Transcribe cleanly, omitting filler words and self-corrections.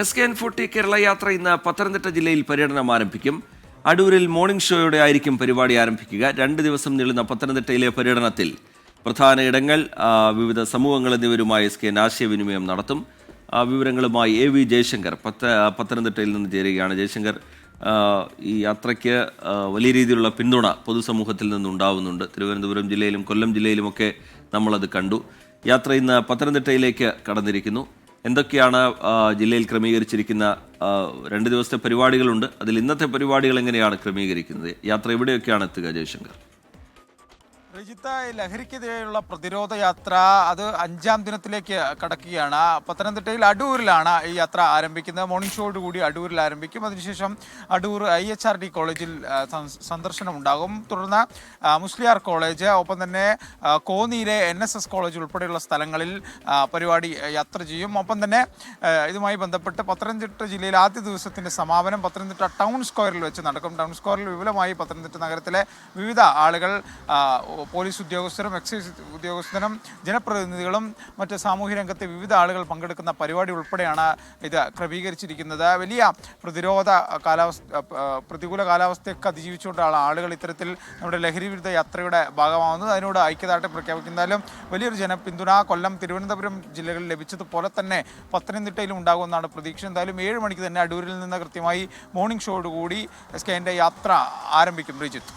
SKN40 Kerala യാത്ര ഇന്ന് പത്തനംതിട്ട ജില്ലയിൽ പര്യടനം ആരംഭിക്കും. അടൂരിൽ മോർണിംഗ് ഷോയോടെ ആയിരിക്കും പരിപാടി ആരംഭിക്കുക. 2 ദിവസം നീളുന്ന പത്തനംതിട്ടയിലെ പര്യടനത്തിൽ പ്രധാന ഇടങ്ങൾ, വിവിധ സമൂഹങ്ങൾ എന്നിവരുമായി SKN ആശയവിനിമയം നടത്തും. വിവരങ്ങളുമായി AV ജയശങ്കർ പത്തനംതിട്ടയിൽ നിന്ന് ചേരുകയാണ്. ജയശങ്കർ, ഈ യാത്രയ്ക്ക് വലിയ രീതിയിലുള്ള പിന്തുണ പൊതുസമൂഹത്തിൽ നിന്നുണ്ടാവുന്നുണ്ട്. തിരുവനന്തപുരം ജില്ലയിലും കൊല്ലം ജില്ലയിലുമൊക്കെ നമ്മളത് കണ്ടു. യാത്ര ഇന്ന് പത്തനംതിട്ടയിലേക്ക് കടന്നിരിക്കുന്നു. എന്തൊക്കെയാണ് ജില്ലയിൽ ക്രമീകരിച്ചിരിക്കുന്ന 2 ദിവസത്തെ പരിപാടികളുണ്ട്? അതിൽ ഇന്നത്തെ പരിപാടികൾ എങ്ങനെയാണ് ക്രമീകരിക്കുന്നത്? യാത്ര എവിടെയൊക്കെയാണ് എത്തുക, ജയശങ്കർ? രജിത്ത്, ലഹരിക്കെതിരെയുള്ള പ്രതിരോധ യാത്ര അത് 5ാം ദിനത്തിലേക്ക് കടക്കുകയാണ്. പത്തനംതിട്ടയിൽ അടൂരിലാണ് ഈ യാത്ര ആരംഭിക്കുന്നത്. മോർണിംഗ് ഷോയോട് കൂടി അടൂരിൽ ആരംഭിക്കും. അതിനുശേഷം അടൂർ IHRD കോളേജിൽ സന്ദർശനം ഉണ്ടാകും. തുടർന്ന് മുസ്ലിയാർ കോളേജ്, ഒപ്പം തന്നെ കോന്നിയിലെ NSS കോളേജ് ഉൾപ്പെടെയുള്ള സ്ഥലങ്ങളിൽ പരിപാടി യാത്ര ചെയ്യും. ഒപ്പം തന്നെ ഇതുമായി ബന്ധപ്പെട്ട് പത്തനംതിട്ട ജില്ലയിൽ ആദ്യ ദിവസത്തിൻ്റെ സമാപനം പത്തനംതിട്ട ടൗൺ സ്ക്വയറിൽ വെച്ച് നടക്കും. ടൗൺ സ്ക്വയറിൽ വിപുലമായി പത്തനംതിട്ട നഗരത്തിലെ വിവിധ ആളുകൾ, പോലീസ് ഉദ്യോഗസ്ഥരും എക്സൈസ് ഉദ്യോഗസ്ഥരും ജനപ്രതിനിധികളും മറ്റ് സാമൂഹ്യ രംഗത്തെ വിവിധ ആളുകൾ പങ്കെടുക്കുന്ന പരിപാടി ഉൾപ്പെടെയാണ് ഇത് ക്രമീകരിച്ചിരിക്കുന്നത്. വലിയ പ്രതികൂല കാലാവസ്ഥയൊക്കെ അതിജീവിച്ചുകൊണ്ടാണ് ആളുകൾ ഇത്തരത്തിൽ നമ്മുടെ ലഹരി വിരുദ്ധ യാത്രയുടെ ഭാഗമാകുന്നത്. അതിനോട് ഐക്യദാർഢ്യം പ്രഖ്യാപിക്കുന്നതിലും വലിയൊരു ജനപിന്തുണ കൊല്ലം, തിരുവനന്തപുരം ജില്ലകളിൽ ലഭിച്ചതുപോലെ തന്നെ പത്തനംതിട്ടയിലും ഉണ്ടാകുമെന്നാണ് പ്രതീക്ഷ. എന്തായാലും 7 മണിക്ക് തന്നെ അടൂരിൽ നിന്ന് കൃത്യമായി മോർണിംഗ് ഷോയോടുകൂടി SKN യാത്ര ആരംഭിക്കും. റിജിത്ത്.